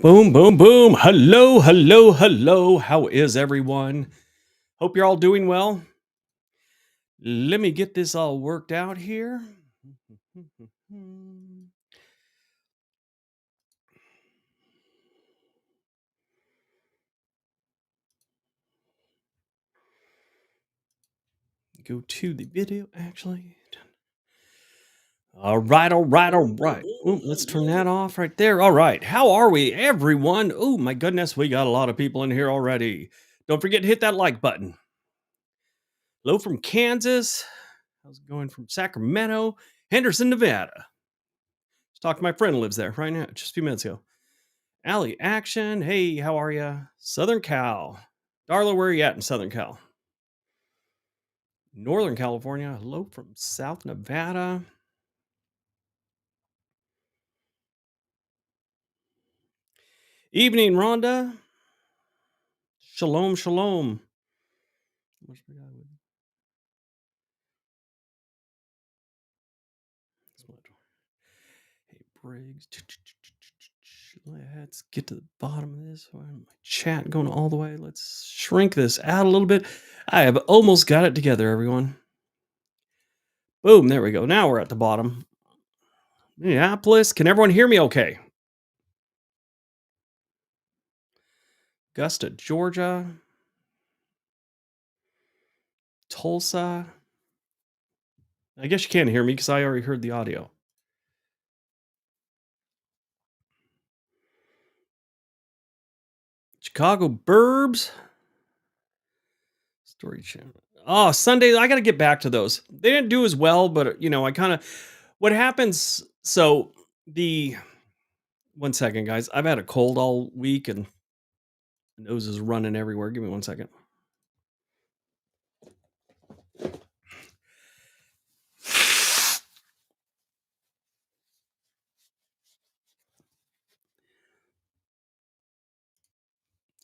Boom, boom, boom. Hello, hello, hello. How is everyone? Hope you're all doing well. Let me get this all worked out here. Go to the video, actually. All right, all right, all right. Ooh, let's turn that off right there. All right. How are we, everyone? Oh, my goodness. We got a lot of people in here already. Don't forget to hit that like button. Hello from Kansas. How's it going from Sacramento? Henderson, Nevada. Just talked to my friend who lives there right now, just a few minutes ago. Alley Action. Hey, how are you? Southern Cal. Darla, where are you at in Southern Cal? Northern California. Hello from South Nevada. Evening, Rhonda. Shalom, shalom. Hey, Briggs. Let's get to the bottom of this one. My chat going all the way. Let's shrink this out a little bit. I have almost got it together, everyone. Boom, there we go. Now we're at the bottom. Minneapolis. Can everyone hear me okay? Augusta, Georgia. Tulsa. I guess you can't hear me because I already heard the audio. Chicago Burbs. Story channel. Oh, Sunday. I got to get back to those. They didn't do as well, but I kind of. What happens? So the 1 second, guys. I've had a cold all week and my nose is running everywhere. Give me 1 second.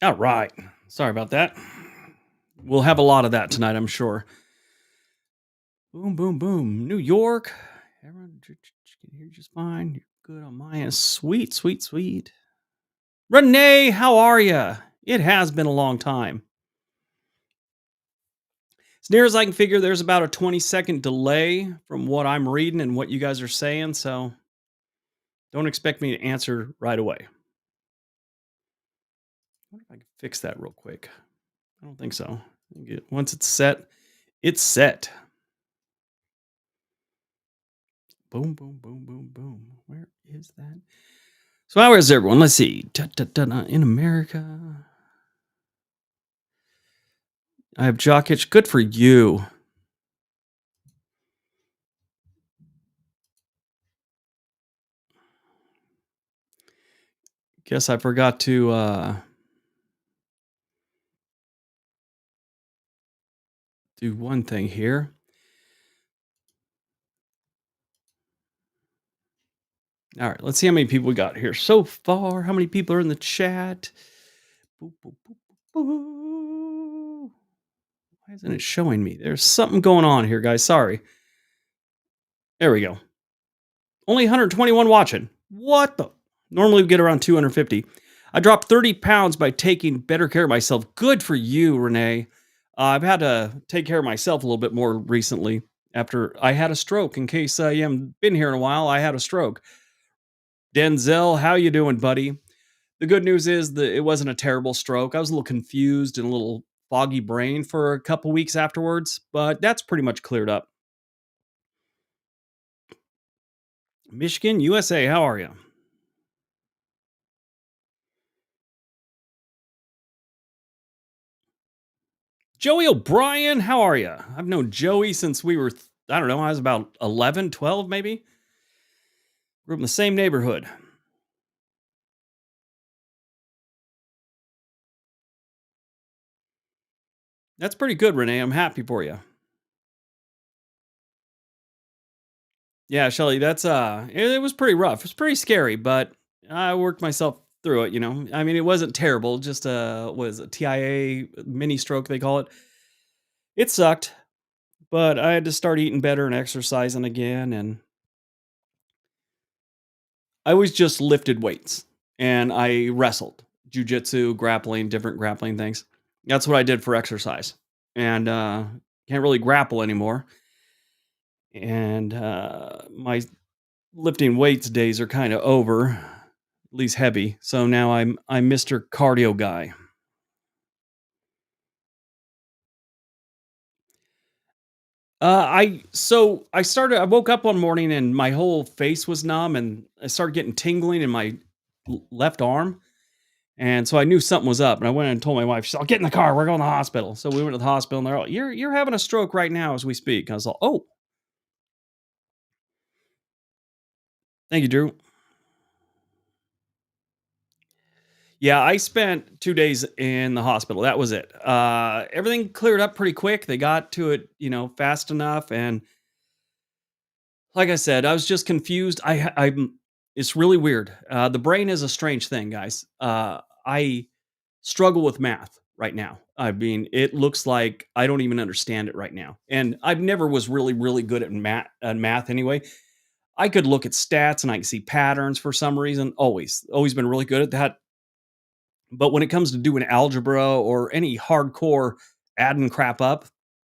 All right. Sorry about that. We'll have a lot of that tonight, I'm sure. Boom, boom, boom. New York. Everyone can hear just fine. You're good on my end. Sweet, sweet, sweet. Renee, how are you? It has been a long time. As near as I can figure, there's about a 20-second delay from what I'm reading and what you guys are saying, so don't expect me to answer right away. I wonder if I can fix that real quick. I don't think so. Once it's set, it's set. Boom, boom, boom, boom, boom. Where is that? So how is everyone? Let's see. In America. I have jock itch. Good for you. Guess I forgot to do one thing here. All right, let's see how many people we got here so far. How many people are in the chat? Boop, boop, boop, boop, boop. Why isn't it showing me? There's something going on here, guys. Sorry. There we go. Only 121 watching. What the? Normally we get around 250. I dropped 30 pounds by taking better care of myself. Good for you, Renee. I've had to take care of myself a little bit more recently after I had a stroke. In case you haven't been here in a while, I had a stroke. Denzel, how you doing, buddy? The good news is that it wasn't a terrible stroke. I was a little confused and a little foggy brain for a couple weeks afterwards, but that's pretty much cleared up. Michigan, USA, how are you? Joey O'Brien, how are you? I've known Joey since we were, I don't know, I was about 11, 12 maybe. Grew up in the same neighborhood. That's pretty good, Renee. I'm happy for you. Yeah, Shelly, that's it was pretty rough. It was pretty scary, but I worked myself through it, I mean, it wasn't terrible, just was a TIA mini stroke they call it. It sucked, but I had to start eating better and exercising again, and I always just lifted weights. and I wrestled, jujitsu, grappling, different grappling things. That's what I did for exercise, and can't really grapple anymore. And my lifting weights days are kind of over, at least heavy. So now I'm Mr. Cardio guy. I woke up one morning and my whole face was numb and I started getting tingling in my left arm. And so I knew something was up. And I went and told my wife, she's like, get in the car, we're going to the hospital. So we went to the hospital and they're like, you're having a stroke right now as we speak. I was like, oh, thank you, Drew. Yeah, I spent 2 days in the hospital. That was it. Everything cleared up pretty quick. They got to it, fast enough. And like I said, I was just confused. I'm. It's really weird. The brain is a strange thing, guys. I struggle with math right now. I mean, it looks like I don't even understand it right now. And I've never was really, really good at math anyway. I could look at stats and I can see patterns for some reason. Always been really good at that. But when it comes to doing algebra or any hardcore adding crap up,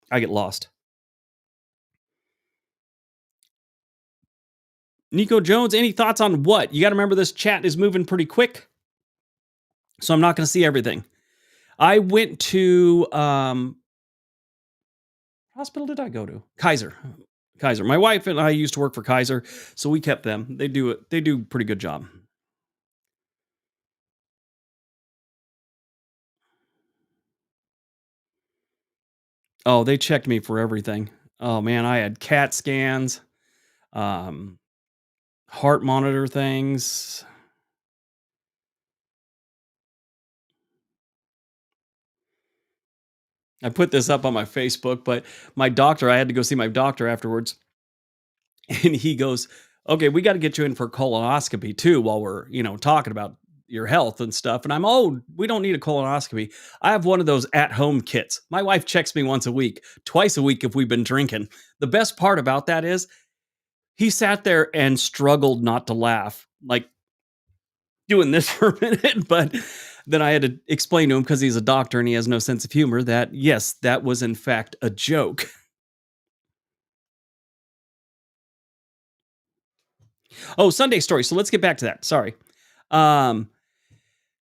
I get lost. Nico Jones, any thoughts on what? You got to remember this chat is moving pretty quick, so I'm not going to see everything. I went to hospital did I go to? Kaiser. Kaiser. My wife and I used to work for Kaiser, so we kept them. They do it. They do a pretty good job. Oh, they checked me for everything. Oh man, I had CAT scans, um, heart monitor things. I put this up on my Facebook, but my doctor, I had to go see my doctor afterwards, and he goes, "Okay, we got to get you in for colonoscopy too while we're, talking about your health and stuff." And "Oh, we don't need a colonoscopy. I have one of those at-home kits. My wife checks me once a week, twice a week if we've been drinking." The best part about that is he sat there and struggled not to laugh, like doing this for a minute, but then I had to explain to him because he's a doctor and he has no sense of humor that yes, that was in fact a joke. Oh, Sunday story. So let's get back to that. Sorry. Um,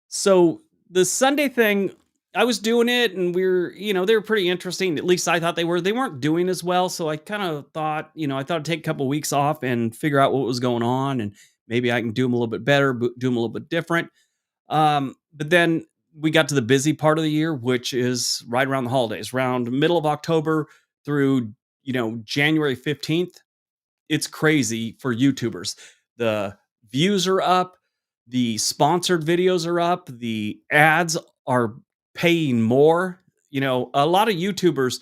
so the Sunday thing, I was doing it and they were pretty interesting. At least I thought they were. They weren't doing as well. So I kind of thought, I thought I'd take a couple weeks off and figure out what was going on and maybe I can do them a little bit better, do them a little bit different. But then we got to the busy part of the year, which is right around the holidays, around middle of October through, January 15th. It's crazy for YouTubers. The views are up, the sponsored videos are up, the ads are paying more. A lot of YouTubers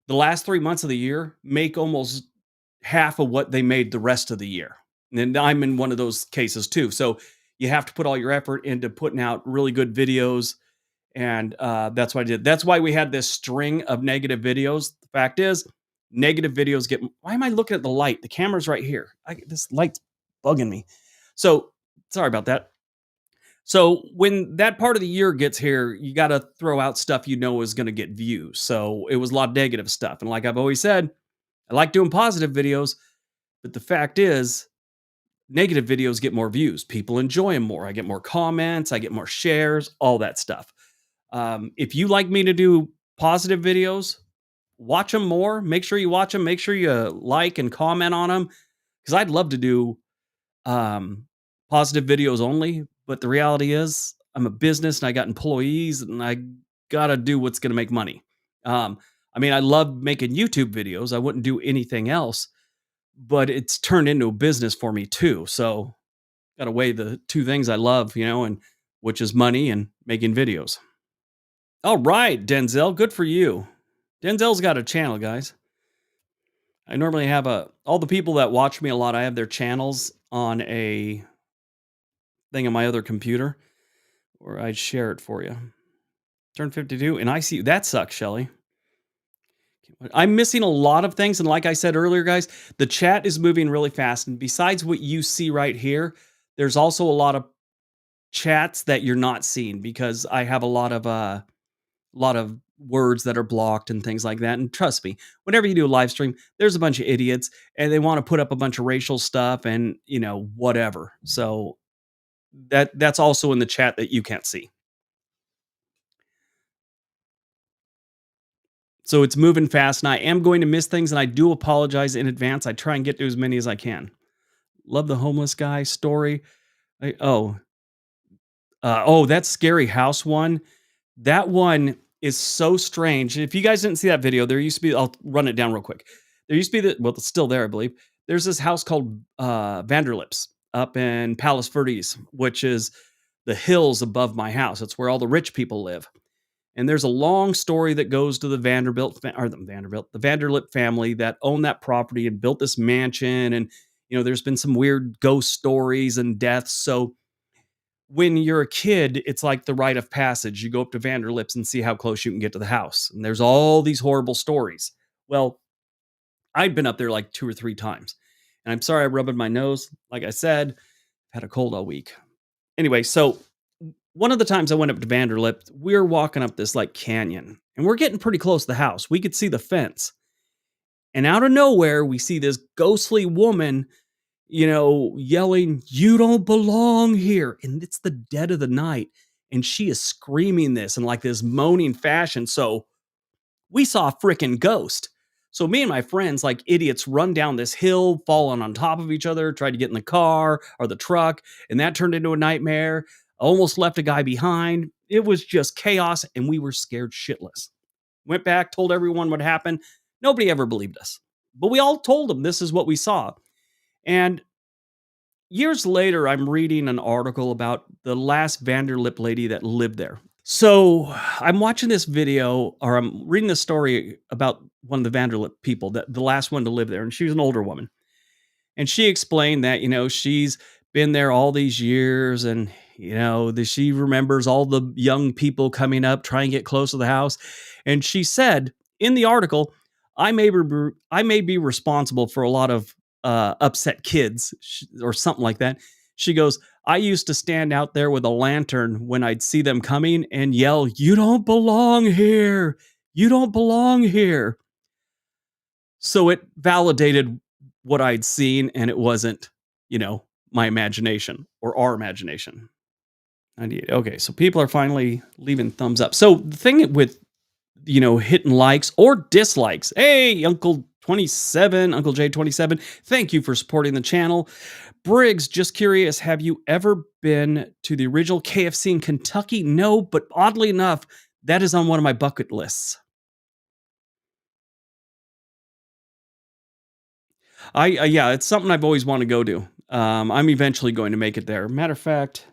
the last 3 months of the year make almost half of what they made the rest of the year. And I'm in one of those cases too. So you have to put all your effort into putting out really good videos. And that's what I did. That's why we had this string of negative videos. The fact is, negative videos get. Why am I looking at the light? The camera's right here. This light's bugging me. So sorry about that. So when that part of the year gets here, you got to throw out stuff is going to get views. So it was a lot of negative stuff. And like I've always said, I like doing positive videos, but the fact is, negative videos get more views. People enjoy them more. I get more comments, I get more shares, all that stuff. If you like me to do positive videos, watch them more. Make sure you watch them. Make sure you like and comment on them because I'd love to do um, positive videos only. But the reality is, I'm a business and I got employees and I got to do what's going to make money. I mean, I love making YouTube videos. I wouldn't do anything else, but it's turned into a business for me too. So, got to weigh the two things I love, and which is money and making videos. All right, Denzel, good for you. Denzel's got a channel, guys. I normally have all the people that watch me a lot, I have their channels on a thing on my other computer, or I'd share it for you. Turn 52, and I see that sucks, Shelly. I'm missing a lot of things, and like I said earlier, guys, the chat is moving really fast. And besides what you see right here, there's also a lot of chats that you're not seeing because I have a lot of words that are blocked and things like that. And trust me, whenever you do a live stream, there's a bunch of idiots and they want to put up a bunch of racial stuff and whatever. So that's also in the chat that you can't see. So it's moving fast, and I am going to miss things, and I do apologize in advance. I try and get to as many as I can. Love the homeless guy story. That scary house one. That one is so strange. If you guys didn't see that video, there used to be. I'll run it down real quick. There used to be it's still there, I believe. There's this house called Vanderlips up in Palos Verdes, which is the hills above my house. It's where all the rich people live. And there's a long story that goes to the the Vanderlip family that owned that property and built this mansion. And there's been some weird ghost stories and deaths. So when you're a kid, it's like the rite of passage. You go up to Vanderlips and see how close you can get to the house. And there's all these horrible stories. Well, I'd been up there like two or three times. And I'm sorry I'm rubbing my nose. Like I said, I've had a cold all week. Anyway, so one of the times I went up to Vanderlip, we were walking up this like canyon and we're getting pretty close to the house. We could see the fence. And out of nowhere, we see this ghostly woman, yelling, "You don't belong here." And it's the dead of the night. And she is screaming this in like this moaning fashion. So we saw a freaking ghost. So me and my friends, like idiots, run down this hill, falling on top of each other, tried to get in the car or the truck, and that turned into a nightmare. Almost left a guy behind. It was just chaos, and we were scared shitless. Went back, told everyone what happened. Nobody ever believed us. But we all told them this is what we saw. And years later, I'm reading an article about the last Vanderlip lady that lived there. So I'm watching this video, or I'm reading this story about one of the Vanderlip people, that the last one to live there, and she was an older woman. And she explained that, she's been there all these years and, she remembers all the young people coming up, trying to get close to the house. And she said in the article, I may be responsible for a lot of upset kids or something like that. She goes, I used to stand out there with a lantern when I'd see them coming and yell, "You don't belong here. You don't belong here." So it validated what I'd seen, and it wasn't, my imagination or our imagination. 98. Okay, so people are finally leaving thumbs up. So the thing with, hitting likes or dislikes. Hey, Uncle 27, Uncle J 27, thank you for supporting the channel. Briggs, just curious, have you ever been to the original KFC in Kentucky? No, but oddly enough, that is on one of my bucket lists. Yeah, it's something I've always wanted to go to. I'm eventually going to make it there. Matter of fact,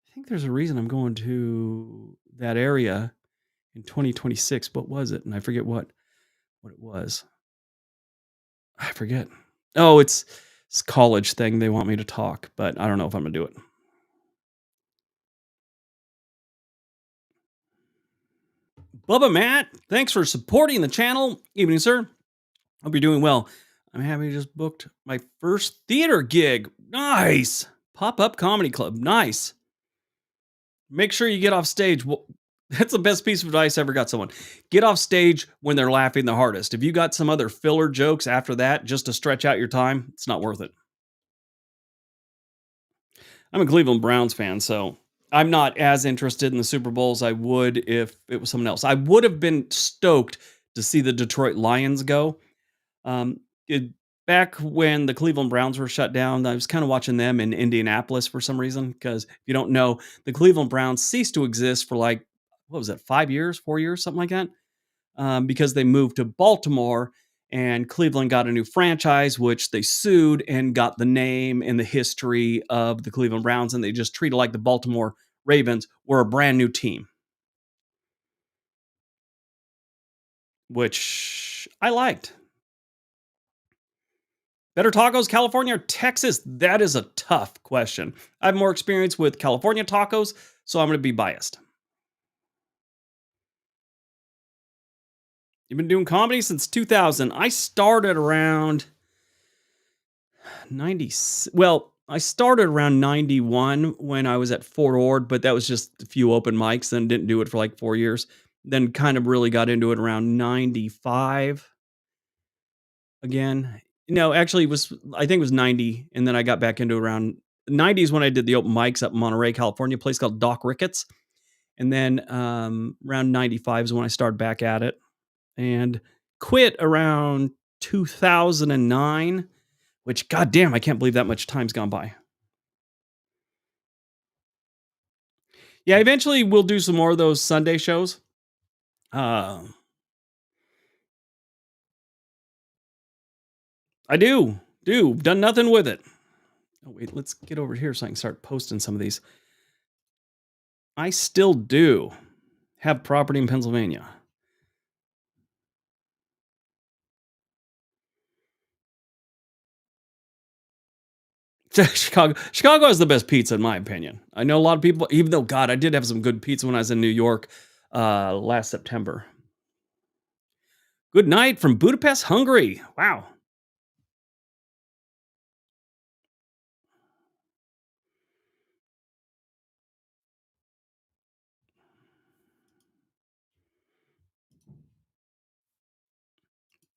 I think there's a reason I'm going to that area in 2026. What was it? And I forget what it was. I forget. Oh, it's college thing. They want me to talk, but I don't know if I'm gonna do it. Bubba Matt, thanks for supporting the channel. Evening, sir. Hope you're doing well. I'm happy I just booked my first theater gig. Nice. Pop up comedy club. Nice. Make sure you get off stage. Well, that's the best piece of advice I ever got someone. Get off stage when they're laughing the hardest. If you got some other filler jokes after that just to stretch out your time, it's not worth it. I'm a Cleveland Browns fan, so I'm not as interested in the Super Bowl as I would if it was someone else. I would have been stoked to see the Detroit Lions go. Um, it, Back when the Cleveland Browns were shut down, I was kind of watching them in Indianapolis for some reason. Because if you don't know, the Cleveland Browns ceased to exist for like, what was it, 5 years, 4 years, something like that, because they moved to Baltimore and Cleveland got a new franchise, which they sued and got the name and the history of the Cleveland Browns. And they just treated like the Baltimore Ravens were a brand new team, which I liked. Better tacos, California or Texas? That is a tough question. I have more experience with California tacos, so I'm going to be biased. You've been doing comedy since 2000. I started around 90. Well, I started around 91 when I was at Fort Ord, but that was just a few open mics, then didn't do it for like 4 years. Then kind of really got into it around 95 again. No, actually it was I think it was 90 and then I got back into it around 90s when I did the open mics up in Monterey, California, a place called Doc Ricketts. And then around 95 is when I started back at it and quit around 2009, which goddamn, I can't believe that much time's gone by. Yeah, eventually we'll do some more of those Sunday shows. Uh, I do. Done nothing with it. Oh, wait, let's get over here so I can start posting some of these. I still do have property in Pennsylvania. Chicago has the best pizza in my opinion. I know a lot of people, even though God, I did have some good pizza when I was in New York last September. Good night from Budapest, Hungary. Wow.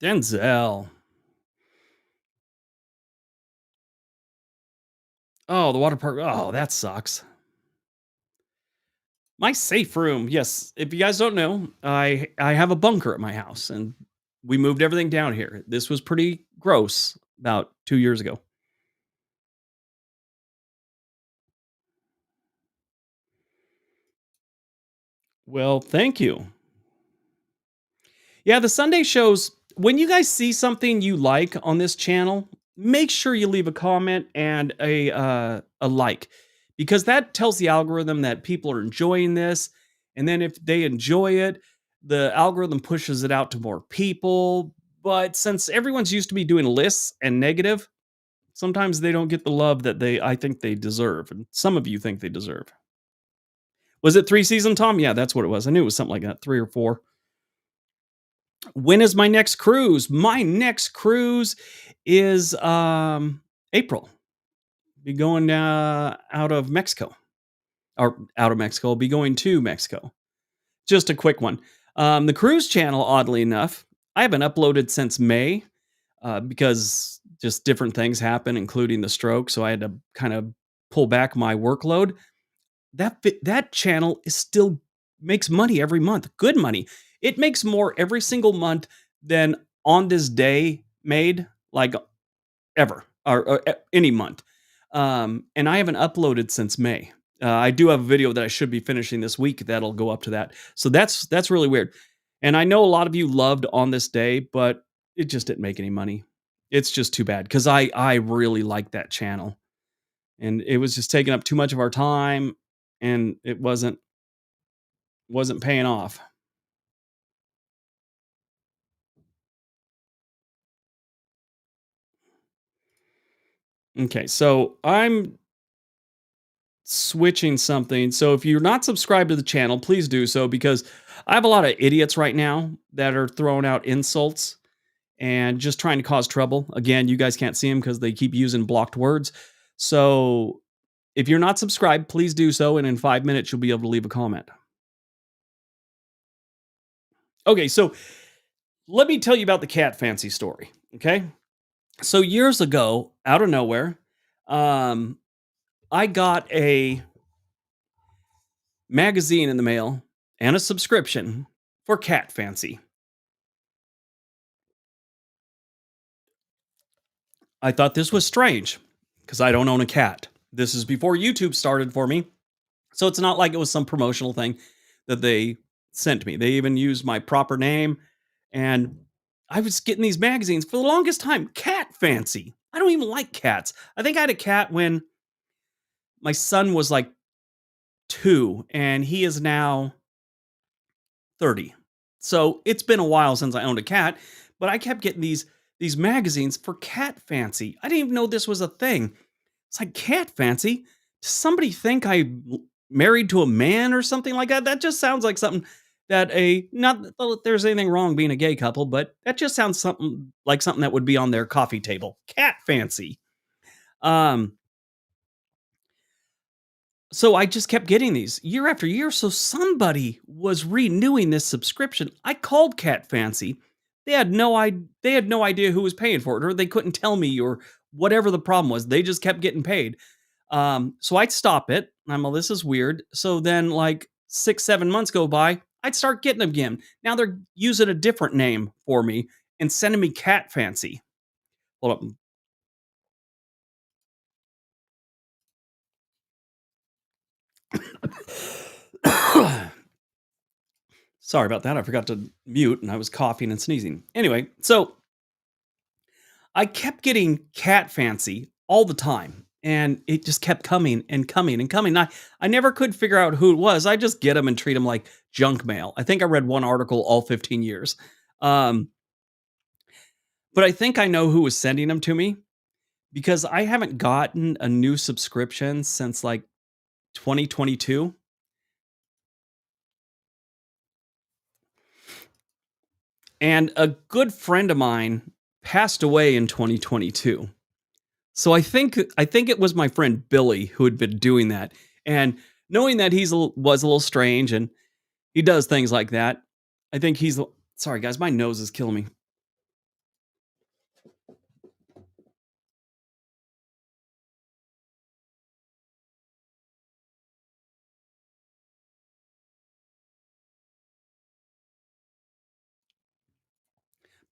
Denzel. Oh, the water park. Oh, that sucks. My safe room. Yes, if you guys don't know, I have a bunker at my house and we moved everything down here. This was pretty gross about 2 years ago. Well, thank you. Yeah, the Sunday shows, when you guys see something you like on this channel, make sure you leave a comment and a like because that tells the algorithm that people are enjoying this, and then if they enjoy it, the algorithm pushes it out to more people. But since everyone's used to be doing lists and negative, sometimes they don't get the love that they I think they deserve, and some of you think they deserve. Was it 3 season, Tom? Yeah, that's what it was. I knew it was something like that, 3 or 4. When is my next cruise? My next cruise is April. Be going out of Mexico or out of Mexico. I'll be going to Mexico. Just a quick one. The cruise channel, oddly enough, I haven't uploaded since May because just different things happen, including the stroke. So I had to kind of pull back my workload. That channel is still makes money every month, good money. It makes more every single month than On This Day made, like, ever or any month. And I haven't uploaded since May. I do have a video that I should be finishing this week that'll go up to that. So that's really weird. And I know a lot of you loved On This Day, but it just didn't make any money. It's just too bad because I really like that channel and it was just taking up too much of our time and it wasn't paying off. Okay, so I'm switching something. So if you're not subscribed to the channel, please do so because I have a lot of idiots right now that are throwing out insults and just trying to cause trouble. Again, you guys can't see them because they keep using blocked words. So if you're not subscribed, please do so. And in 5 minutes, you'll be able to leave a comment. Okay, so let me tell you about the cat fancy story. Okay. So years ago, out of nowhere, um, I got a magazine in the mail and a subscription for Cat Fancy. I thought this was strange because I don't own a cat. This is before YouTube started for me. So it's not like it was some promotional thing that they sent me. They even used my proper name. And I was getting these magazines for the longest time. Cat Fancy. I don't even like cats. I think I had a cat when my son was like 2, and he is now 30. So it's been a while since I owned a cat, but I kept getting these magazines for Cat Fancy. I didn't even know this was a thing. It's like Cat Fancy. Does somebody think married to a man or something like that? That just sounds like something that a not that there's anything wrong being a gay couple, but that just sounds something like something that would be on their coffee table. Cat Fancy. Um So I just kept getting these year after year. So somebody was renewing this subscription. I called Cat Fancy. They had no idea who was paying for it, or they couldn't tell me, or whatever the problem was. They just kept getting paid. So I'd stop it. I'm like, this is weird. So then, like 6, 7 months go by, I'd start getting them again. Now they're using a different name for me and sending me Cat Fancy. Hold up. Sorry about that. I forgot to mute and I was coughing and sneezing. Anyway, so I kept getting Cat Fancy all the time. And it just kept coming and coming and coming. I never could figure out who it was. I just get them and treat them like junk mail. I think I read one article all 15 years. Um, but I think I know who was sending them to me because I haven't gotten a new subscription since like 2022. And a good friend of mine passed away in 2022. So I think it was my friend Billy who had been doing that, and knowing that was a little strange and he does things like that, I think sorry guys, my nose is killing me.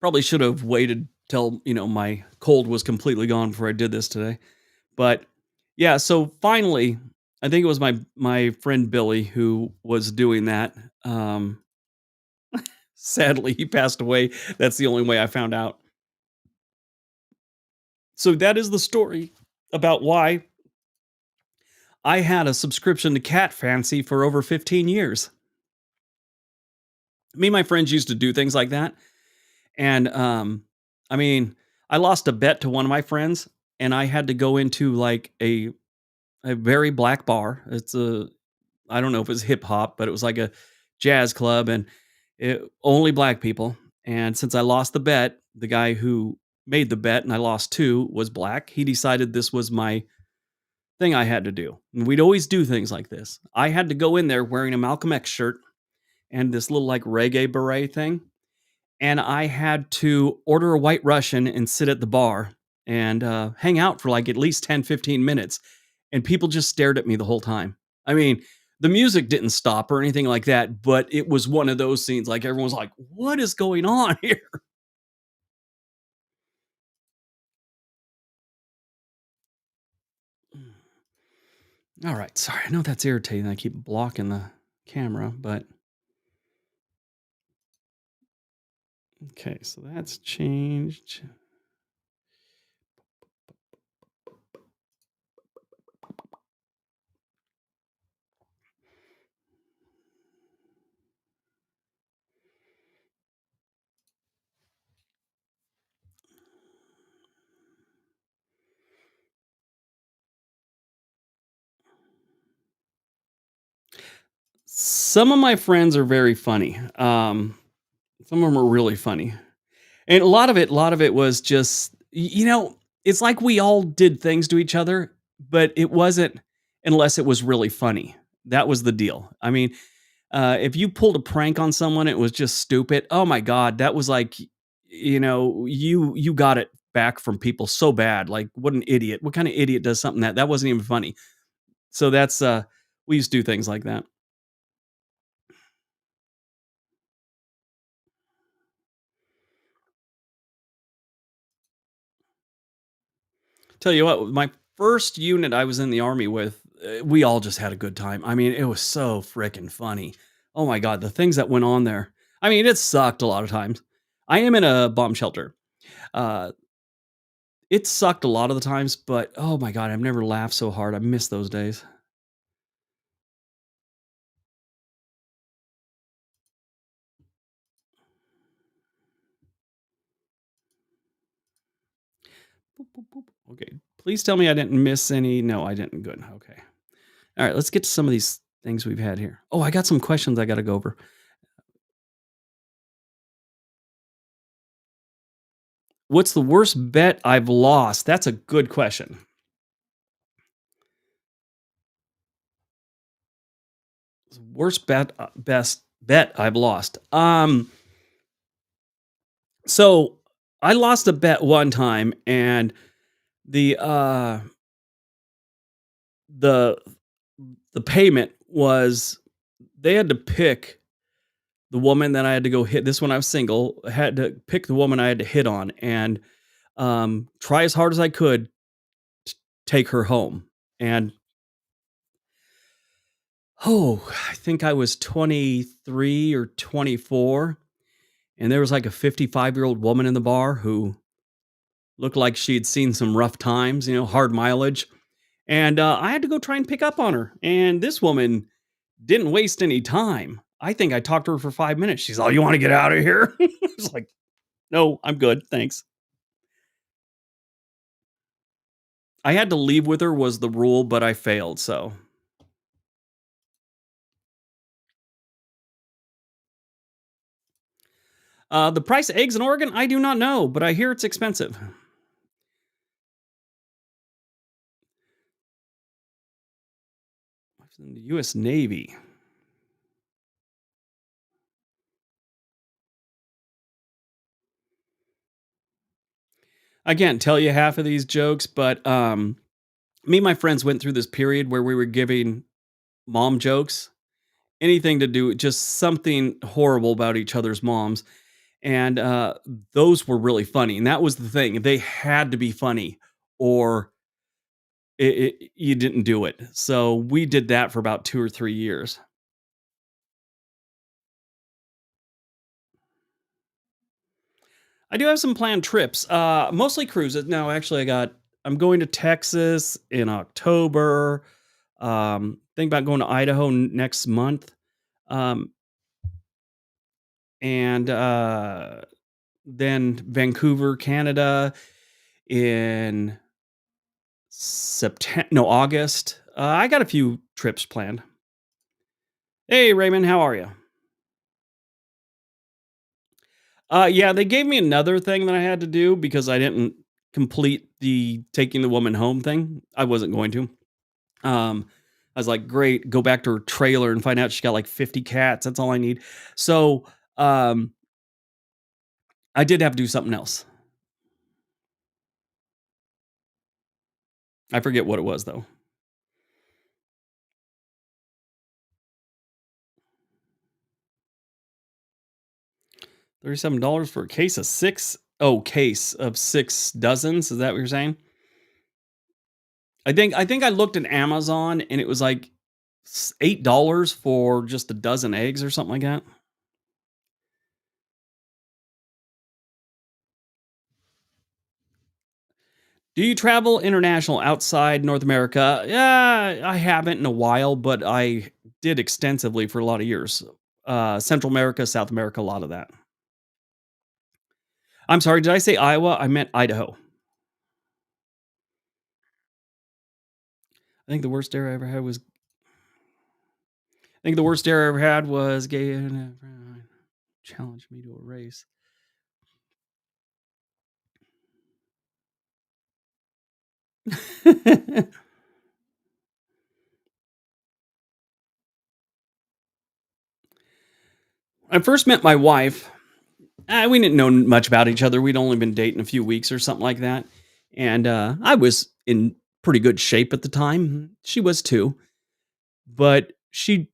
Probably should have waited till, my cold was completely gone before I did this today. But yeah, so finally, I think it was my friend Billy who was doing that. Um, Sadly, he passed away. That's the only way I found out. So that is the story about why I had a subscription to Cat Fancy for over 15 years. Me and my friends used to do things like that. And I mean, I lost a bet to one of my friends and I had to go into like a very black bar. I don't know if it was hip hop, but it was like a jazz club and only black people. And since I lost the bet, the guy who made the bet and I lost two was black. He decided this was my thing I had to do. And we'd always do things like this. I had to go in there wearing a Malcolm X shirt and this little like reggae beret thing. And I had to order a white Russian and sit at the bar and hang out for like at least 10, 15 minutes. And people just stared at me the whole time. I mean, the music didn't stop or anything like that, but it was one of those scenes like everyone's like, what is going on here? All right. Sorry. I know that's irritating. I keep blocking the camera, but okay. So that's changed. Some of my friends are very funny. Some of them are really funny. And a lot of it was just, it's like we all did things to each other, but it wasn't unless it was really funny. That was the deal. I mean, if you pulled a prank on someone, it was just stupid. Oh my god, that was like, you got it back from people so bad. Like, what an idiot! What kind of idiot does something that wasn't even funny? So that's we used to do things like that. Tell you what, my first unit I was in the army with, we all just had a good time. I mean, it was so freaking funny. Oh my god, the things that went on there. I mean, it sucked a lot of times. I am in a bomb shelter. Uh, it sucked a lot of the times, but oh my god, I've never laughed so hard. I miss those days. Boop, boop, boop. Okay, please tell me I didn't miss any. No, I didn't. Good. Okay. All right, let's get to some of these things we've had here. Oh, I got some questions I got to go over. What's the worst bet I've lost? That's a good question. Worst bet, best bet I've lost. So I lost a bet one time, and the uh the the payment was they had to pick the woman that I had to go hit. This when I was single, I had to pick the woman I had to hit on, and try as hard as I could to take her home. And I think I was 23 or 24, and there was like a 55-year-old woman in the bar who looked like she had seen some rough times, hard mileage. And I had to go try and pick up on her. And this woman didn't waste any time. I think I talked to her for 5 minutes. She's all, "You want to get out of here?" I was like, "No, I'm good. Thanks." I had to leave with her, was the rule, but I failed. So the price of eggs in Oregon, I do not know, but I hear it's expensive. In the U.S. Navy. I can't tell you half of these jokes, but me and my friends went through this period where we were giving mom jokes, anything to do just something horrible about each other's moms, and those were really funny. And that was the thing; they had to be funny, or you didn't do it. So we did that for about 2 or 3 years. I do have some planned trips, mostly cruises. No, actually, I'm going to Texas in October. Think about going to Idaho next month, um, and then Vancouver, Canada in September. No, August. I got a few trips planned. Hey, Raymond, how are you? Yeah, they gave me another thing that I had to do because I didn't complete the taking the woman home thing. I wasn't going to. I was like, great, go back to her trailer and find out she got like 50 cats. That's all I need. So um, I did have to do something else. I forget what it was though. $37 for a case of six. Oh, case of 6 dozens. Is that what you're saying? I think I looked at Amazon and it was like $8 for just a dozen eggs or something like that. Do you travel international outside North America? Yeah, I haven't in a while, but I did extensively for a lot of years. Central America, South America, a lot of that. I'm sorry, did I say Iowa? I meant Idaho. I think the worst dare I ever had was I think the worst dare I ever had was gay challenge me to a race. I first met my wife. We didn't know much about each other. We'd only been dating a few weeks or something like that. And I was in pretty good shape at the time. She was too. But she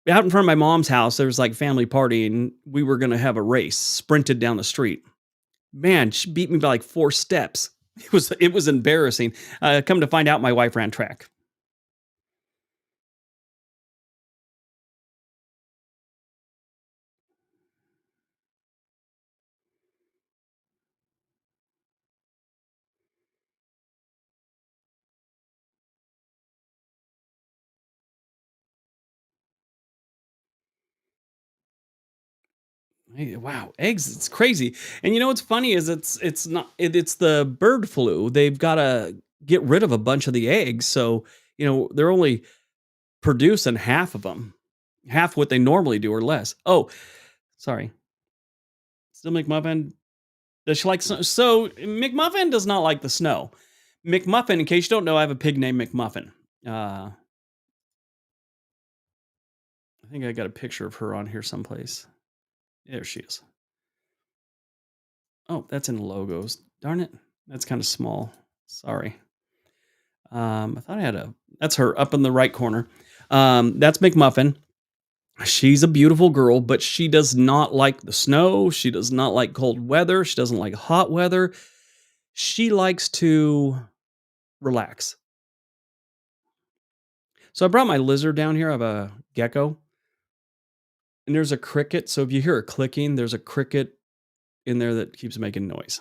out in front of my mom's house, there was like family party, and we were gonna have a race, sprinted down the street. Man, she beat me by like 4 steps. It was embarrassing. Come to find out, my wife ran track. Hey, wow, eggs, it's crazy. And you know what's funny is it's not it's the bird flu. They've got to get rid of a bunch of the eggs, so they're only producing half of them, half what they normally do or less. Oh, sorry. Still McMuffin. Does she like snow? So McMuffin does not like the snow. McMuffin, in case you don't know, I have a pig named McMuffin. Uh, I think I got a picture of her on here someplace. There she is. Oh, that's in logos. Darn it. That's kind of small. Sorry. I thought I had a that's her up in the right corner. That's McMuffin. She's a beautiful girl, but she does not like the snow. She does not like cold weather. She doesn't like hot weather. She likes to relax. So I brought my lizard down here. I have a gecko, and there's a cricket. So if you hear a clicking, there's a cricket in there that keeps making noise.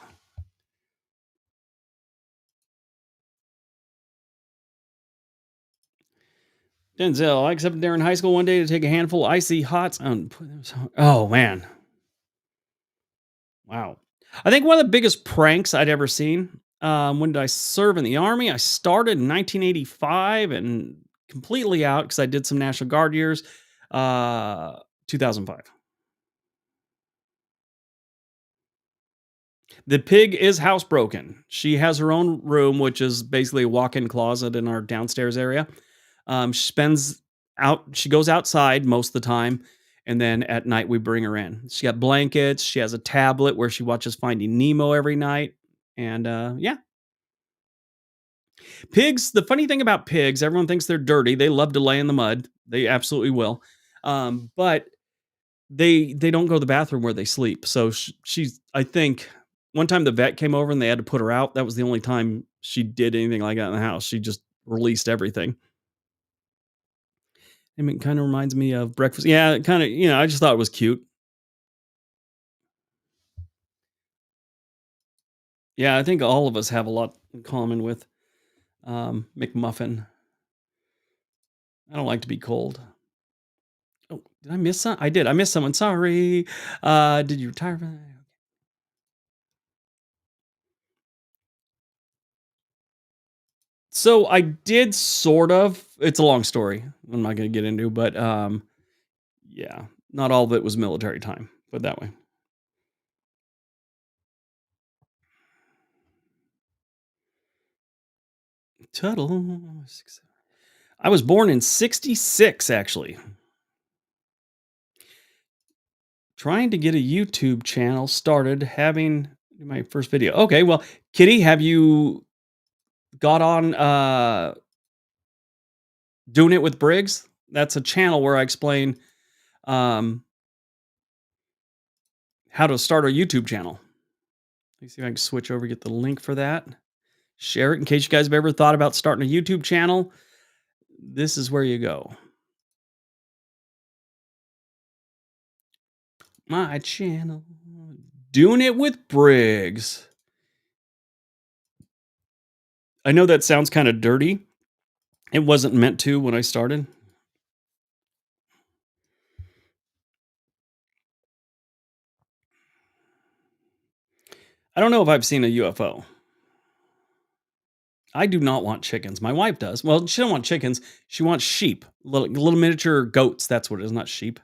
Denzel, I accepted there in high school one day to take a handful of icy hots. Oh man, wow. I think one of the biggest pranks I'd ever seen. When did I serve in the army? I started in 1985 and completely out because I did some National Guard years. 2005. The pig is housebroken. She has her own room, which is basically a walk-in closet in our downstairs area. She spends she goes outside most of the time, and then at night we bring her in. She got blankets. She has a tablet where she watches Finding Nemo every night, and yeah, pigs. The funny thing about pigs, everyone thinks they're dirty. They love to lay in the mud. They absolutely will, but they don't go to the bathroom where they sleep. So she's I think one time the vet came over and they had to put her out. That was the only time she did anything like that in the house. She just released everything. I mean, it kind of reminds me of breakfast. Yeah, it kind of, I just thought it was cute. Yeah, I think all of us have a lot in common with McMuffin. I don't like to be cold. Oh, did I miss some? I did. I missed someone. Sorry. Did you retire from that? So I did sort of. It's a long story. I'm not going to get into, but yeah, not all of it was military time. Put it that way. Tuttle. I was born in '66, actually. Trying to get a YouTube channel started, having my first video. Okay, well, Kitty, have you got on doing it with Briggs? That's a channel where I explain um, how to start a YouTube channel. Let me see if I can switch over, get the link for that. Share it in case you guys have ever thought about starting a YouTube channel. This is where you go. My channel. Doing it with Briggs. I know that sounds kind of dirty. It wasn't meant to when I started. I don't know if I've seen a UFO. I do not want chickens. My wife does. Well, she don't want chickens. She wants sheep, little miniature goats. That's what it is, not sheep.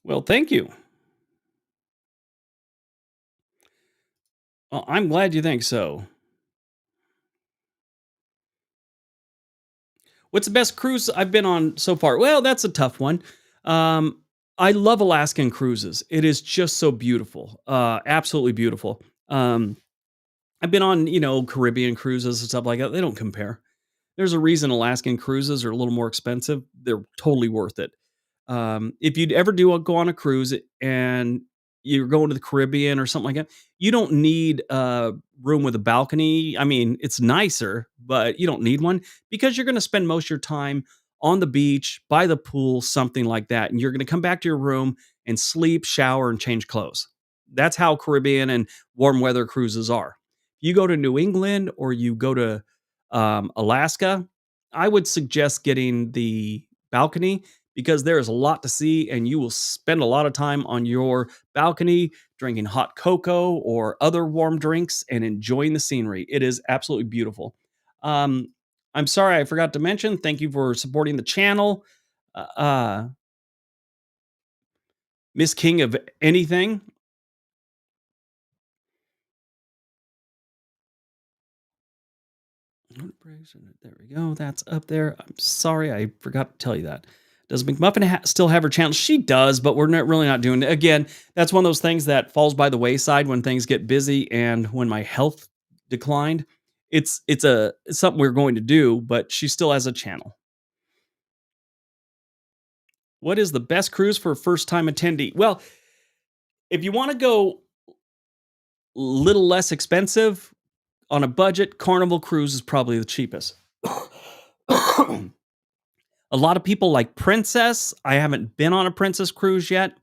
Well, thank you. Well, I'm glad you think so. What's the best cruise I've been on so far? Well, that's a tough one. Um, I love Alaskan cruises. It is just so beautiful. Absolutely beautiful. I've been on, Caribbean cruises and stuff like that. They don't compare. There's a reason Alaskan cruises are a little more expensive. They're totally worth it. If you'd ever go on a cruise and you're going to the Caribbean or something like that, you don't need a room with a balcony. I mean, it's nicer, but you don't need one because you're going to spend most of your time on the beach, by the pool, something like that. And you're going to come back to your room and sleep, shower, and change clothes. That's how Caribbean and warm weather cruises are. You go to New England or you go to Alaska, I would suggest getting the balcony because there is a lot to see and you will spend a lot of time on your balcony drinking hot cocoa or other warm drinks and enjoying the scenery. It is absolutely beautiful. Um, I'm sorry I forgot to mention, thank you for supporting the channel. Uh, Miss King of anything. There we go. That's up there. I'm sorry, I forgot to tell you that. Does McMuffin still have her channel? She does, but we're not really not doing it. Again, that's one of those things that falls by the wayside when things get busy and when my health declined. It's something we're going to do, but she still has a channel. What is the best cruise for a first time attendee? Well, if you want to go a little less expensive on a budget, Carnival Cruise is probably the cheapest. A lot of people like Princess. I haven't been on a Princess cruise yet.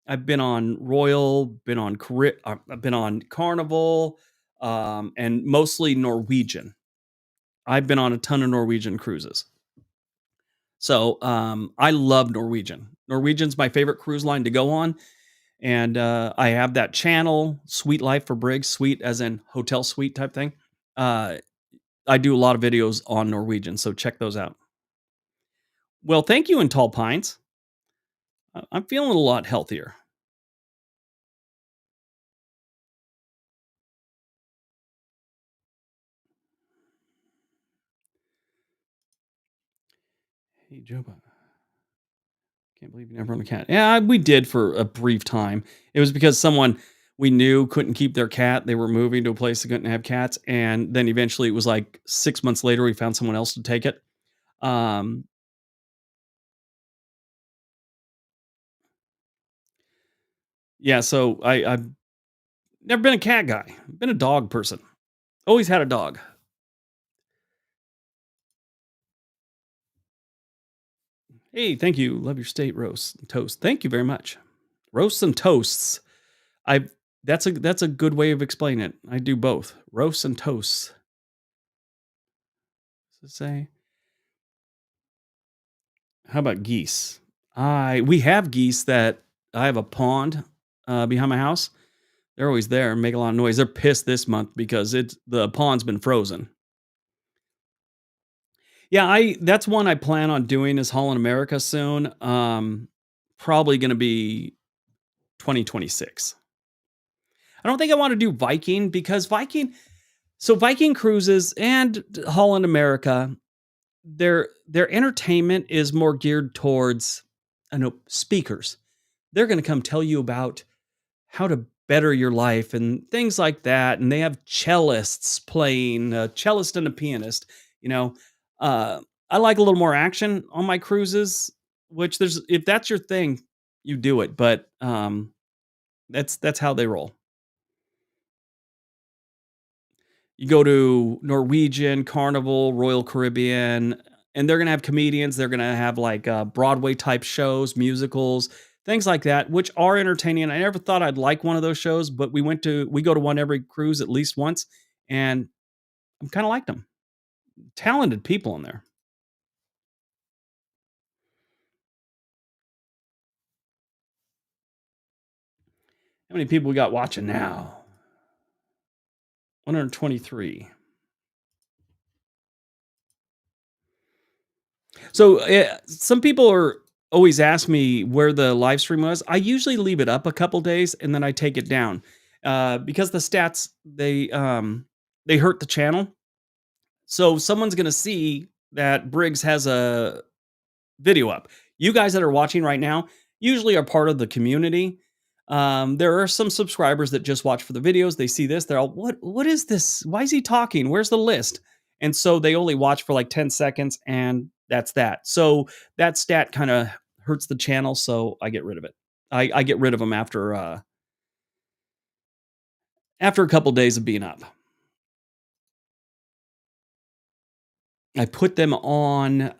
I've been on Royal, I've been on Carnival, and mostly Norwegian. I've been on a ton of Norwegian cruises. So I love Norwegian. Norwegian's my favorite cruise line to go on. And I have that channel, Sweet Life for Briggs, sweet as in hotel suite type thing. Uh, I do a lot of videos on Norwegian, so check those out. Well, thank you, in Tall Pines. I'm feeling a lot healthier. Hey, Joe, can't believe you never owned a cat. Yeah, we did for a brief time. It was because someone we knew couldn't keep their cat. They were moving to a place that couldn't have cats, and then eventually it was like 6 months later we found someone else to take it. Um, yeah, so I've never been a cat guy. I've been a dog person. Always had a dog. Hey, thank you. Love your state roast and toast. Thank you very much. Roasts and toasts. I that's a good way of explaining it. I do both. Roasts and toasts. Does it say? How about geese? I We have geese that I have a pond behind my house. They're always there and make a lot of noise. They're pissed this month because the pond's been frozen. Yeah, I that's one I plan on doing is Holland America soon. Probably going to be 2026. I don't think I want to do Viking because Viking cruises and Holland America, their entertainment is more geared towards, I know, speakers. They're going to come tell you about how to better your life and things like that. And they have cellists playing, a cellist and a pianist. You know, uh, I like a little more action on my cruises. Which there's if that's your thing, you do it. But that's how they roll. You go to Norwegian, Carnival, Royal Caribbean, and they're gonna have comedians. They're gonna have like Broadway type shows, musicals, things like that, which are entertaining. I never thought I'd like one of those shows, but we go to one every cruise at least once, and I'm kind of liked them. Talented people in there. How many people we got watching now? 123. So some people are always ask me where the live stream was. I usually leave it up a couple days and then I take it down because the stats they hurt the channel. So someone's gonna see that Briggs has a video up. You guys that are watching right now usually are part of the community. There are some subscribers that just watch for the videos. They see this, they're all, what is this? Why is he talking? Where's the list? And so they only watch for like 10 seconds and that's that. So that stat kind of hurts the channel. So I get rid of it. I get rid of them after a couple days of being up. I put them on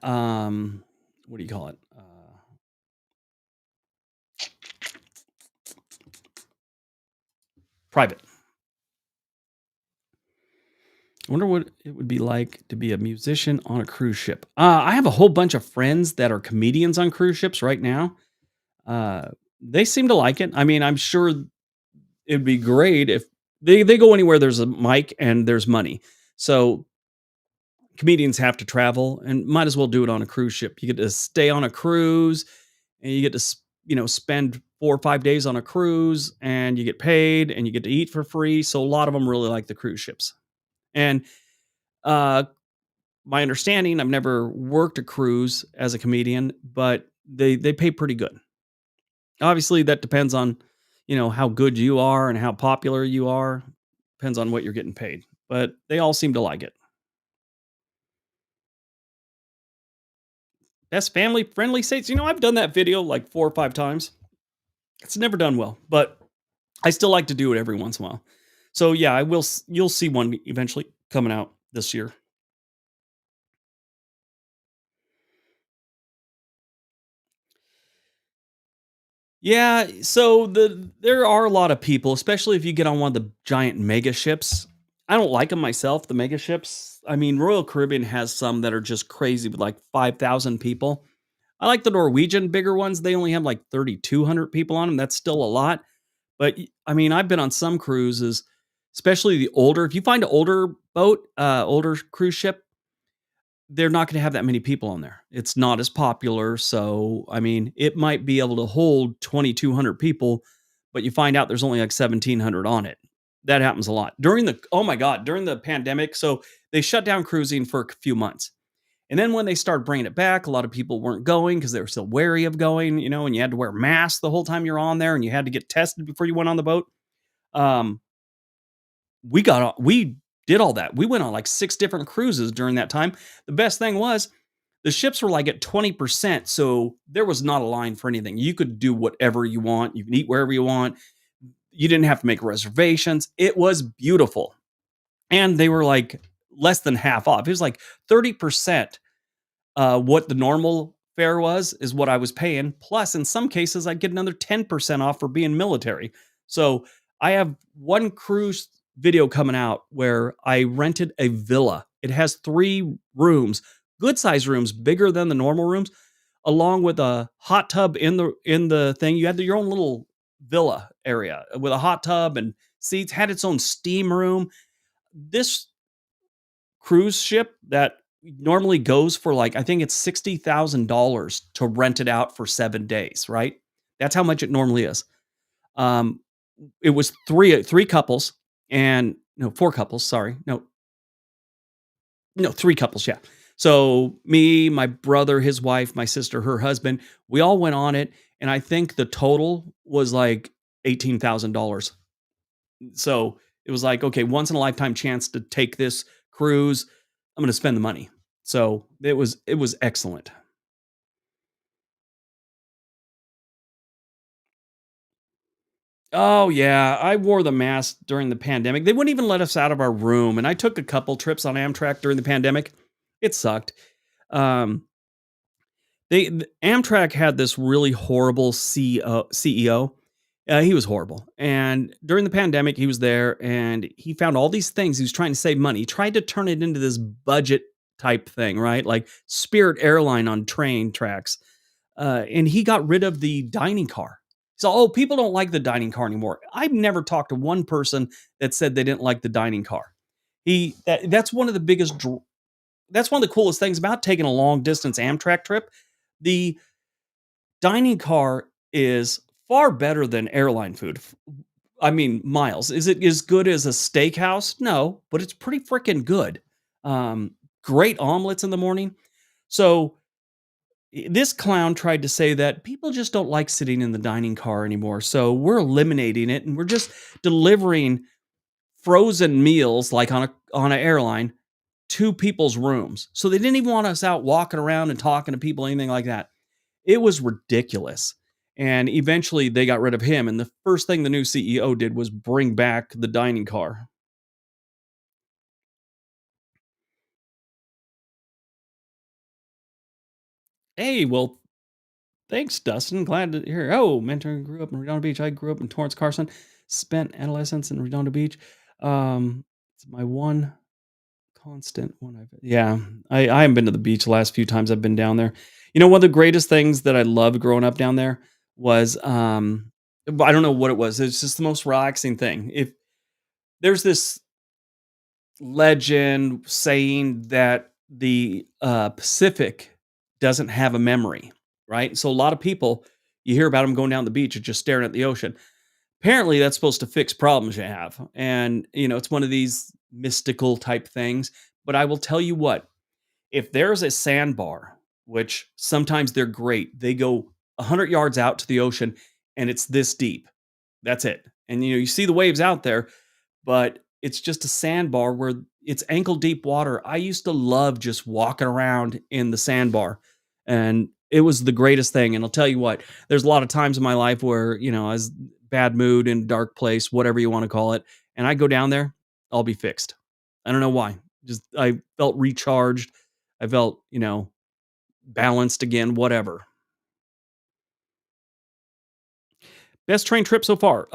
what do you call it? Private. I wonder what it would be like to be a musician on a cruise ship. I have a whole bunch of friends that are comedians on cruise ships right now. Uh, they seem to like it. I mean, I'm sure it'd be great if they go anywhere there's a mic and there's money. So comedians have to travel and might as well do it on a cruise ship. You get to stay on a cruise and you get to spend 4 or 5 days on a cruise, and you get paid, and you get to eat for free, so a lot of them really like the cruise ships. And, uh, my understanding, I've never worked a cruise as a comedian, but they pay pretty good. Obviously, that depends on, how good you are and how popular you are. Depends on what you're getting paid, but they all seem to like it. Best family friendly states, I've done that video like 4 or 5 times. It's never done well, but I still like to do it every once in a while. So, yeah, you'll see one eventually coming out this year. Yeah, so there are a lot of people, especially if you get on one of the giant mega ships. I don't like them myself, the mega ships. I mean, Royal Caribbean has some that are just crazy with like 5,000 people. I like the Norwegian bigger ones. They only have like 3,200 people on them. That's still a lot. But I mean, I've been on some cruises, especially the older. If you find an older boat, older cruise ship, they're not gonna have that many people on there. It's not as popular, so, I mean, it might be able to hold 2,200 people, but you find out there's only, like, 1,700 on it. That happens a lot. Oh my god, during the pandemic, so they shut down cruising for a few months, and then when they started bringing it back, a lot of people weren't going because they were still wary of going, and you had to wear masks the whole time you're on there, and you had to get tested before you went on the boat. Um, we did all that. We went on, like, 6 different cruises during that time. The best thing was the ships were, like, at 20%, so there was not a line for anything. You could do whatever you want. You can eat wherever you want. You didn't have to make reservations. It was beautiful, and they were, like, less than half off. It was, like, 30% what the normal fare was is what I was paying. Plus, in some cases, I'd get another 10% off for being military. So I have one cruise video coming out where I rented a villa. It has 3 rooms, good size rooms, bigger than the normal rooms, along with a hot tub in the thing. You had your own little villa area with a hot tub and seats, had its own steam room. This cruise ship that normally goes for like I think it's $60,000 to rent it out for 7 days, right? That's how much it normally is. Um, it was 3 couples and no, 4 couples, sorry. No, 3 couples, yeah. So, me, my brother, his wife, my sister, her husband, we all went on it, and I think the total was like $18,000. So, it was like, "Okay, once in a lifetime chance to take this cruise. I'm gonna spend the money." So, it was excellent. Oh, yeah, I wore the mask during the pandemic. They wouldn't even let us out of our room, and I took a couple trips on Amtrak during the pandemic. It sucked. Um, Amtrak had this really horrible CEO. He was horrible, and during the pandemic, he was there, and he found all these things. He was trying to save money. He tried to turn it into this budget type thing, right? Like Spirit Airline on train tracks, and he got rid of the dining car. So, oh, people don't like the dining car anymore. I've never talked to one person that said they didn't like the dining car. That's one of the that's one of the coolest things about taking a long distance Amtrak trip. The dining car is far better than airline food. I mean, miles. Is it as good as a steakhouse? No, but it's pretty freaking good. Um, Great omelets in the morning. So this clown tried to say that people just don't like sitting in the dining car anymore. So we're eliminating it and we're just delivering frozen meals like on an airline to people's rooms. So they didn't even want us out walking around and talking to people, anything like that. It was ridiculous. And eventually they got rid of him. And the first thing the new CEO did was bring back the dining car. Hey, well, thanks, Dustin. Glad to hear. Oh, Mentor grew up in Redondo Beach. I grew up in Torrance, Carson. Spent adolescence in Redondo Beach. It's my one constant one. I haven't been to the beach the last few times I've been down there. One of the greatest things that I loved growing up down there was I don't know what it was. It's just the most relaxing thing. If there's this legend saying that the Pacific doesn't have a memory, right? So a lot of people, You hear about them going down the beach and just staring at the ocean. Apparently, that's supposed to fix problems you have, and, it's one of these mystical type things, but I will tell you what, if there's a sandbar, which sometimes they're great, they go 100 yards out to the ocean, and it's this deep. That's it, and, you see the waves out there, but it's just a sandbar where it's ankle deep water. I used to love just walking around in the sandbar, and it was the greatest thing. And I'll tell you what, there's a lot of times in my life where, I was bad mood in a dark place, whatever you want to call it, and I go down there, I'll be fixed. I don't know why. Just I felt recharged. I felt, balanced again, whatever. Best train trip so far.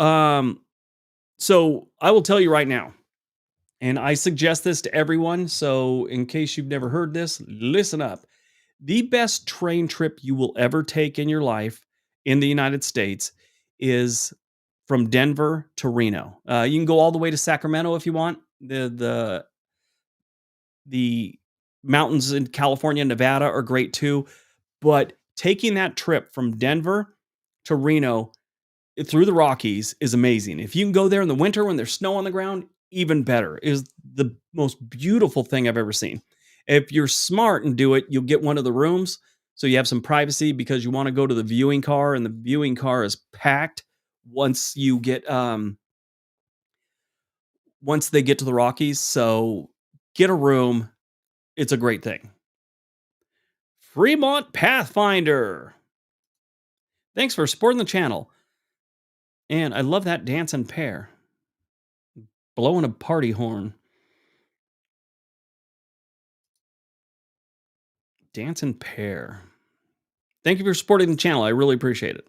So I will tell you right now, and I suggest this to everyone. So, in case you've never heard this, listen up. The best train trip you will ever take in your life in the United States is from Denver to Reno. You can go all the way to Sacramento if you want. The mountains in California and Nevada are great too. But taking that trip from Denver to Reno through the Rockies is amazing. If you can go there in the winter when there's snow on the ground, even better. It is the most beautiful thing I've ever seen. If you're smart and do it, you'll get one of the rooms so you have some privacy because you want to go to the viewing car and the viewing car is packed once you get once they get to the Rockies. So get a room. It's a great thing. Fremont Pathfinder. Thanks for supporting the channel. And I love that dancing pair blowing a party horn. Dancing pair. Thank you for supporting the channel. I really appreciate it.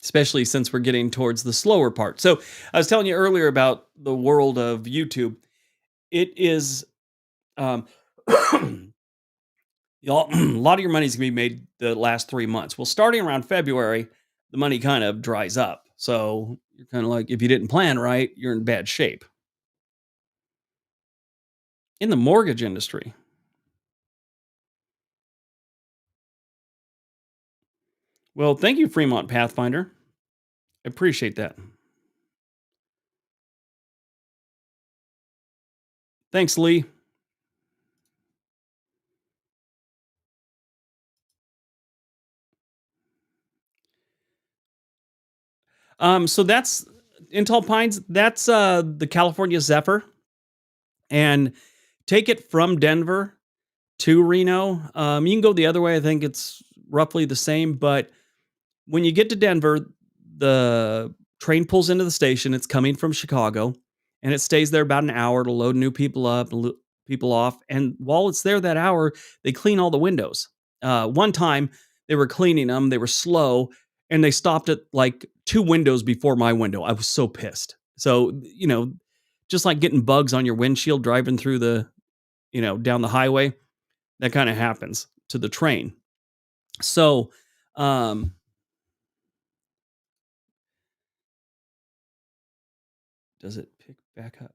Especially since we're getting towards the slower part. So, I was telling you earlier about the world of YouTube. It is um y'all, a lot of your money's going to be made the last 3 months. Well, starting around February, the money kind of dries up. So, you're kind of like if you didn't plan right, you're in bad shape. In the mortgage industry. Well, thank you Fremont Pathfinder. I appreciate that. Thanks, Lee. So that's in Tall Pines. That's the California Zephyr, and take it from Denver to Reno. You can go the other way. I think it's roughly the same, but when you get to Denver, the train pulls into the station. It's coming from Chicago, and it stays there about an hour to load new people up, and people off. And while it's there that hour, they clean all the windows. One time they were cleaning them, they were slow, and they stopped at like two windows before my window. I was so pissed. So, just like getting bugs on your windshield driving through down the highway, that kind of happens to the train. So, um, does it pick back up?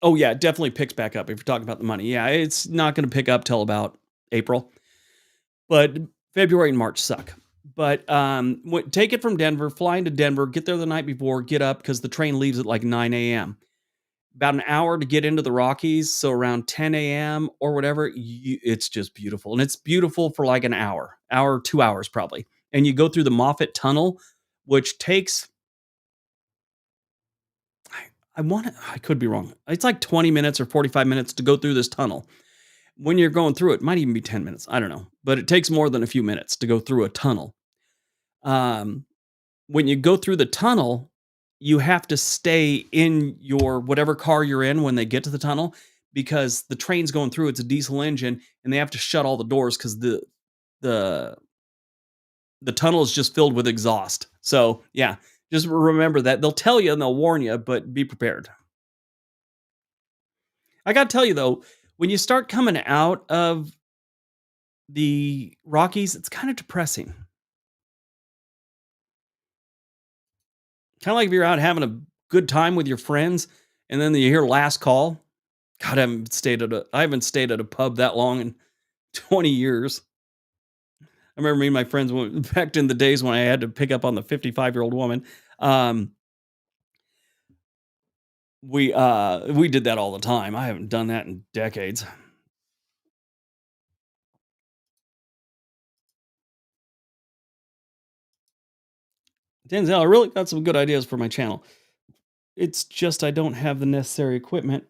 Oh yeah, it definitely picks back up if you're talking about the money. Yeah, it's not going to pick up till about April, but February and March suck. But take it from Denver, fly into Denver, get there the night before, get up because the train leaves at like 9 a.m. About an hour to get into the Rockies, so around 10 a.m. or whatever. It's just beautiful, and it's beautiful for like an hour, 2 hours probably. And you go through the Moffat Tunnel, which takes I could be wrong. It's like 20 minutes or 45 minutes to go through this tunnel. When you're going through it might even be 10 minutes. I don't know. But it takes more than a few minutes to go through a tunnel. Um, when you go through the tunnel, you have to stay in your whatever car you're in when they get to the tunnel because the train's going through. It's a diesel engine, and they have to shut all the doors because the the tunnel is just filled with exhaust. So yeah, just remember that. They'll tell you and they'll warn you, but be prepared. I gotta tell you though, when you start coming out of the Rockies, it's kind of depressing. Kind of like if you're out having a good time with your friends, and then you hear last call. God, I haven't stayed at a pub that long in 20 years. I remember me and my friends went back in the days when I had to pick up on the 55-year-old woman. Um, we did that all the time. I haven't done that in decades. Denzel, I really got some good ideas for my channel. It's just I don't have the necessary equipment.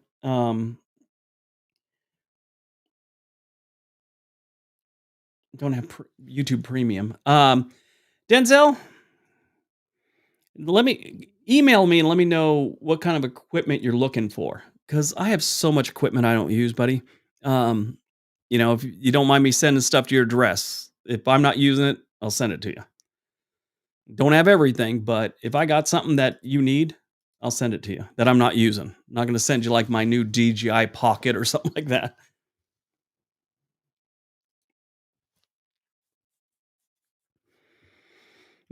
Don't have YouTube Premium. Denzel, let me email me and let me know what kind of equipment you're looking for because I have so much equipment I don't use, buddy. Um, if you don't mind me sending stuff to your address, if I'm not using it, I'll send it to you. Don't have everything, but if I got something that you need, I'll send it to you that I'm not using. I'm not going to send you like my new DJI Pocket or something like that.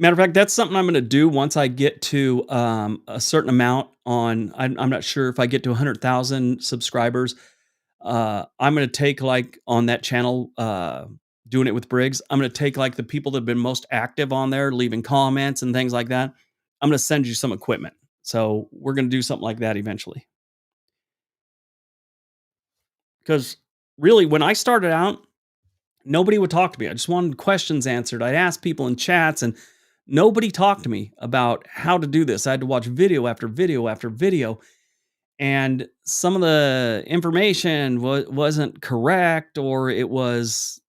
Matter of fact, that's something I'm gonna do once I get to, a certain amount on I'm not sure if I get to 100,000 subscribers, I'm gonna take, like, on that channel, doing it with Briggs, I'm gonna take, like, the people that have been most active on there, leaving comments and things like that. I'm gonna send you some equipment. So, we're gonna do something like that eventually. Because really, when I started out, nobody would talk to me. I just wanted questions answered. I'd ask people in chats, and nobody talked to me about how to do this. I had to watch video after video after video, and some of the information wasn't correct, or it was,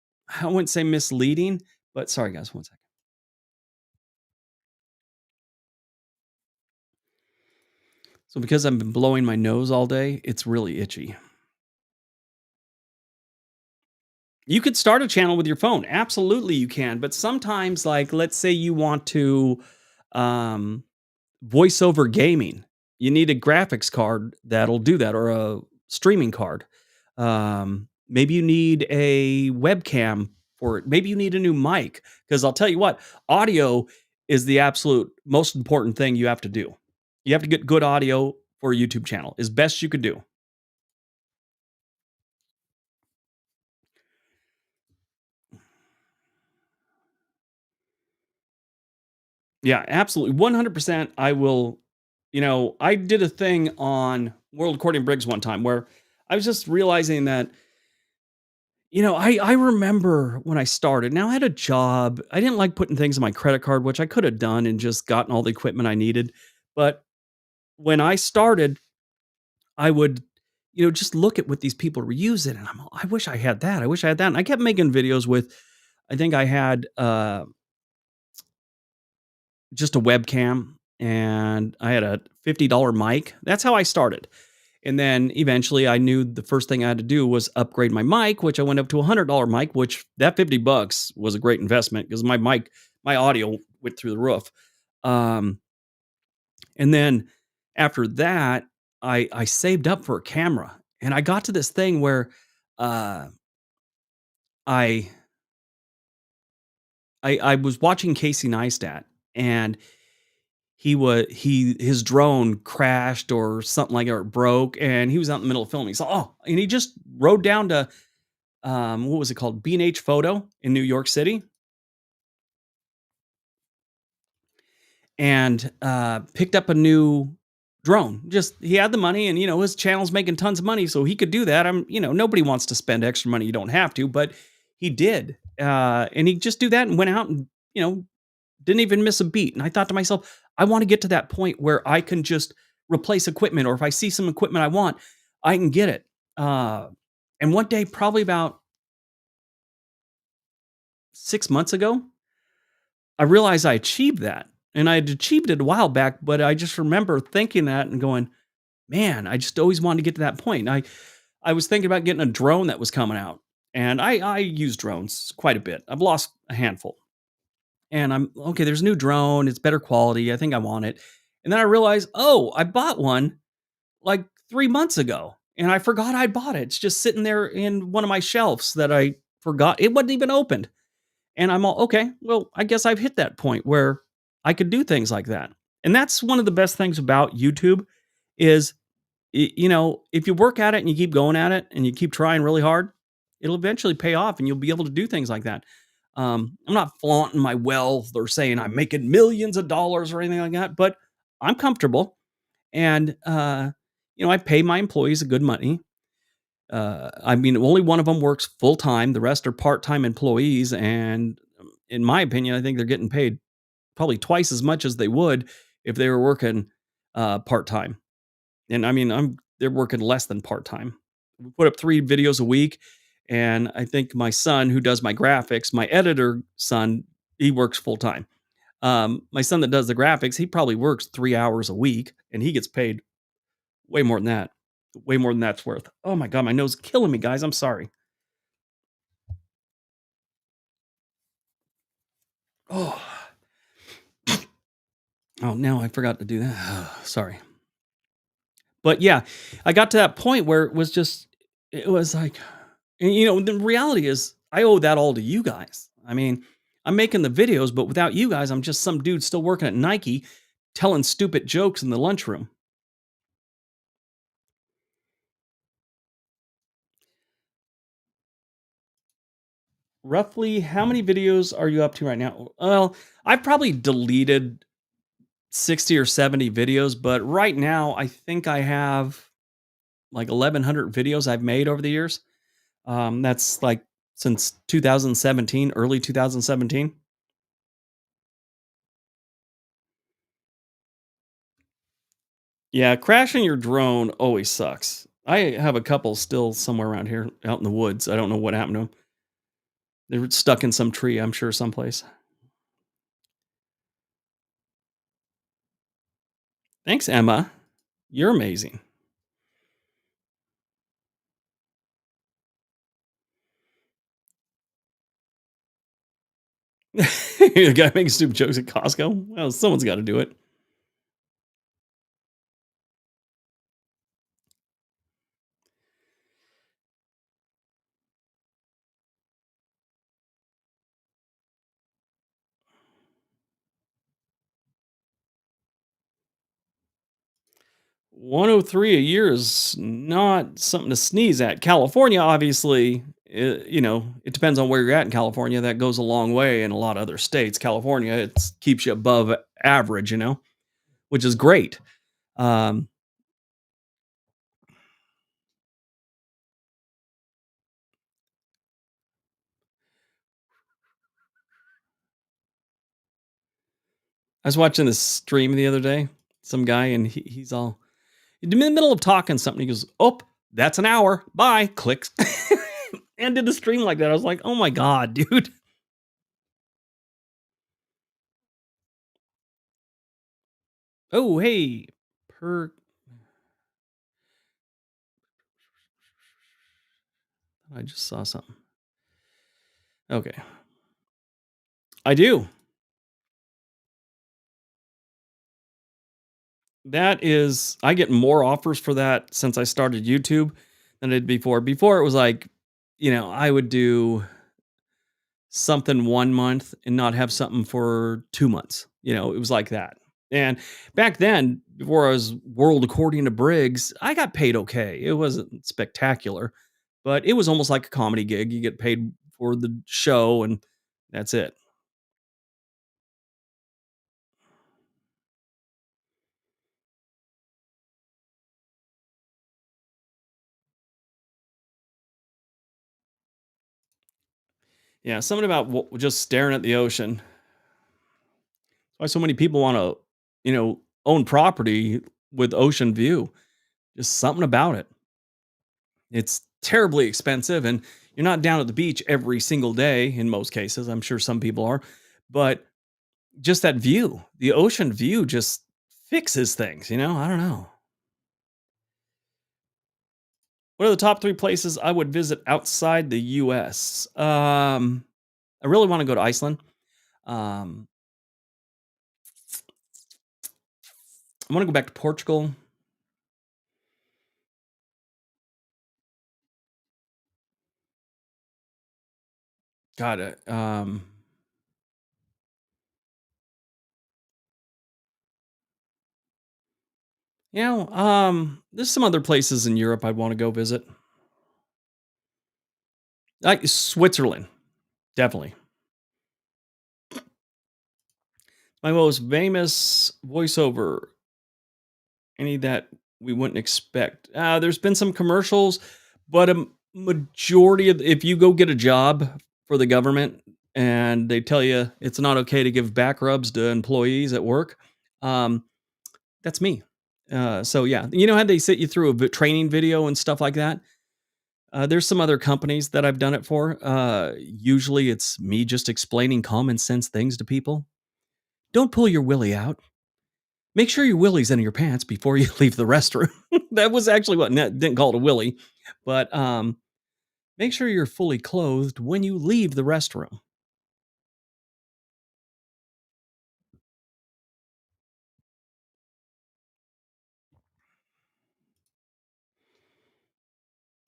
I wouldn't say misleading, but sorry, guys, one second. So, because I've been blowing my nose all day, it's really itchy. You could start a channel with your phone. Absolutely, you can. But sometimes, like, let's say you want to um, voice over gaming. You need a graphics card that'll do that or a streaming card. Maybe you need a webcam for it. Maybe you need a new mic. Because I'll tell you what, audio is the absolute most important thing you have to do. You have to get good audio for a YouTube channel, as best you could do. Yeah, absolutely. 100%. I will. I did a thing on World According Briggs one time where I was just realizing that, I remember when I started. Now I had a job. I didn't like putting things on my credit card, which I could have done and just gotten all the equipment I needed. But when I started, I would, just look at what these people were using, and I wish I had that. I wish I had that. And I kept making videos with. I think I had just a webcam and I had a $50 mic. That's how I started. And then eventually I knew the first thing I had to do was upgrade my mic, which I went up to a $100 mic, which that $50 was a great investment because my audio went through the roof. Um, and then after that, I saved up for a camera and I got to this thing where uh, I, I was watching Casey Neistat and his drone crashed or something like that, or it broke, and he was out in the middle of filming. So, and he just rode down to, what was it called? B&H Photo in New York City and, picked up a new drone. Just he had the money and, his channel's making tons of money, so he could do that. Nobody wants to spend extra money you don't have to, but he did. And he just do that and went out and, you know, didn't even miss a beat. And I thought to myself, I want to get to that point where I can just replace equipment, or if I see some equipment I want, I can get it. And one day, probably about 6 months ago, I realized I achieved that. And I had achieved it a while back, but I just remember thinking that and going, man, I just always wanted to get to that point. I was thinking about getting a drone that was coming out. And I use drones quite a bit. I've lost a handful. And I'm okay, there's a new drone, it's better quality. I think I want it. And then I realized, oh, I bought one like 3 months ago and I forgot I bought it. It's just sitting there in one of my shelves that I forgot. It wasn't even opened. And I'm all, okay, well, I guess I've hit that point where I could do things like that. And that's one of the best things about YouTube is, if you work at it and you keep going at it and you keep trying really hard, it'll eventually pay off and you'll be able to do things like that. I'm not flaunting my wealth or saying I'm making millions of dollars or anything like that, but I'm comfortable. And, I pay my employees a good money. I mean, only one of them works full time. The rest are part time employees. And in my opinion, I think they're getting paid probably twice as much as they would if they were working part time. And I mean, they're working less than part time. We put up 3 videos a week, and I think my son, who does my graphics, my editor son, he works full time. My son that does the graphics, he probably works 3 hours a week, and he gets paid way more than that. Way more than that's worth. Oh my god, my nose is killing me, guys. I'm sorry. Oh, oh, no, I forgot to do that. Sorry. But yeah, I got to that point where it was like, and, the reality is I owe that all to you guys. I mean, I'm making the videos, but without you guys, I'm just some dude still working at Nike telling stupid jokes in the lunchroom. Roughly how many videos are you up to right now? Well, I've probably deleted 60 or 70 videos, but right now I think I have like 1,100 videos I've made over the years. That's like since 2017, early 2017. Yeah, crashing your drone always sucks. I have a couple still somewhere around here out in the woods. I don't know what happened to them. They were stuck in some tree, I'm sure, someplace. Thanks, Emma. You're amazing. The guy making stupid jokes at Costco. Well, someone's got to do it. $103 a year is not something to sneeze at. California, obviously, it depends on where you're at in California. That goes a long way in a lot of other states. California, it keeps you above average, which is great. Um, I was watching this stream the other day, some guy, and he's all in the middle of talking something. He goes, "Oh, that's an hour. Bye." Clicks. Ended the stream like that. I was like, "Oh my god, dude." Oh, hey, per. I just saw something. Okay, I do. That is, I get more offers for that since I started YouTube than I did before. Before it was like, I would do something 1 month and not have something for 2 months. It was like that. And back then, before I was world according to Briggs, I got paid okay. It wasn't spectacular, but it was almost like a comedy gig. You get paid for the show and that's it. Yeah, something about just staring at the ocean. Why so many people want to, own property with ocean view. Just something about it. It's terribly expensive, and you're not down at the beach every single day in most cases. I'm sure some people are, but just that view, the ocean view just fixes things, I don't know. What are the top 3 places I would visit outside the US? I really wanna go to Iceland. Um, I wanna go back to Portugal. God, there's some other places in Europe I'd wanna go visit. Like Switzerland, definitely. My most famous voiceover, any that we wouldn't expect. There's been some commercials, but a majority of if you go get a job for the government and they tell you it's not okay to give back rubs to employees at work, um, that's me. So yeah, you know how they sit you through a training video and stuff like that. There's some other companies that I've done it for. Usually, it's me just explaining common sense things to people. Don't pull your willy out. Make sure your willy's in your pants before you leave the restroom. That was actually what didn't call it a willy, but make sure you're fully clothed when you leave the restroom.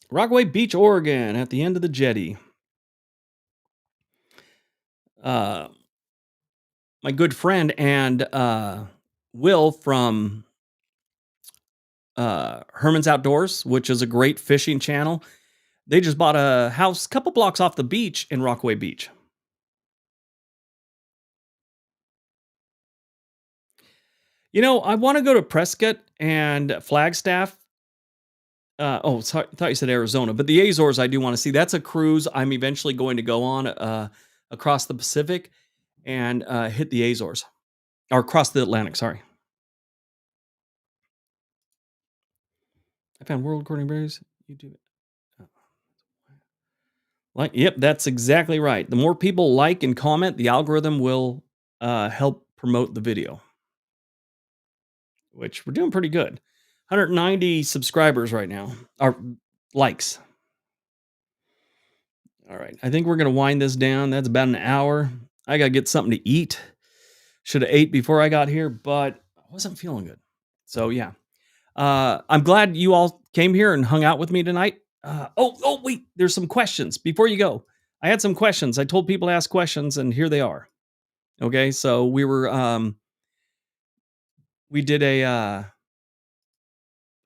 Rockaway Beach, Oregon, at the end of the jetty. Uh, my good friend and Will from Herman's Outdoors, which is a great fishing channel. They just bought a house a couple blocks off the beach in Rockaway Beach. You know, I want to go to Prescott and Flagstaff. Sorry, I thought you said Arizona, but the Azores I do want to see. That's a cruise I'm eventually going to go on across the Pacific and hit the Azores or across the Atlantic. Sorry, I found world recording berries. You do it. Like, yep, that's exactly right. The more people like and comment, the algorithm will help promote the video, which we're doing pretty good. 190 subscribers right now, or likes. All right, I think we're gonna wind this down. That's about an hour. I gotta get something to eat. Should have ate before I got here, but I wasn't feeling good. So yeah, I'm glad you all came here and hung out with me tonight. Wait, there's some questions before you go. I had some questions. I told people to ask questions, and here they are. Okay, so we did a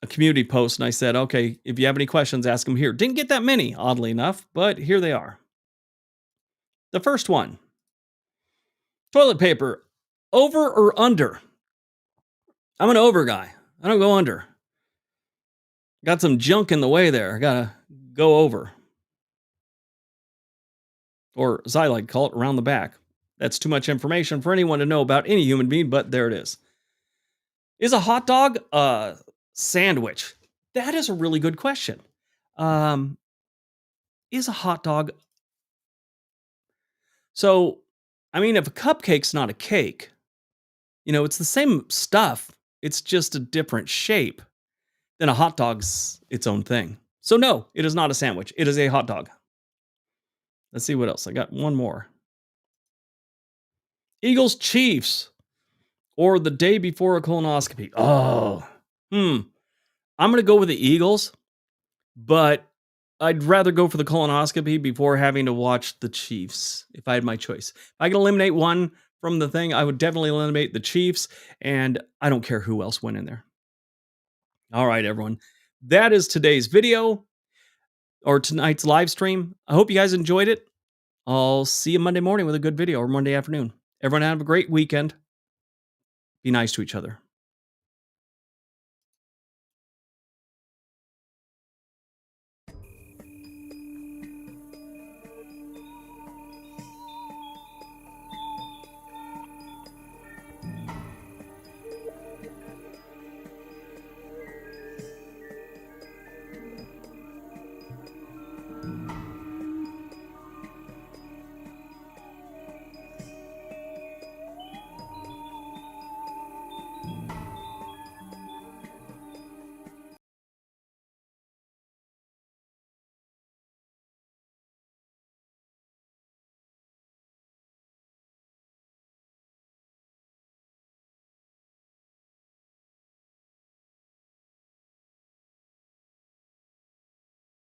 community post, and I said, okay, if you have any questions, ask them here. Didn't get that many, oddly enough, but here they are. The first one: toilet paper, over or under? I'm an over guy. I don't go under. Got some junk in the way there. I gotta go over, or as I like to call it, around the back. That's too much information for anyone to know about any human being, but there it is. Is a hot dog a sandwich? That is a really good question. Um, is a hot dog so? I mean, if a cupcake's not a cake, it's the same stuff. It's just a different shape. Then a hot dog's its own thing. So no, it is not a sandwich. It is a hot dog. Let's see what else. I got one more. Eagles Chiefs or the day before a colonoscopy. Oh, hmm. I'm going to go with the Eagles, but I'd rather go for the colonoscopy before having to watch the Chiefs if I had my choice. If I could eliminate one from the thing, I would definitely eliminate the Chiefs, and I don't care who else went in there. All right, everyone. That is today's video or tonight's live stream. I hope you guys enjoyed it. I'll see you Monday morning with a good video or Monday afternoon. Everyone have a great weekend. Be nice to each other.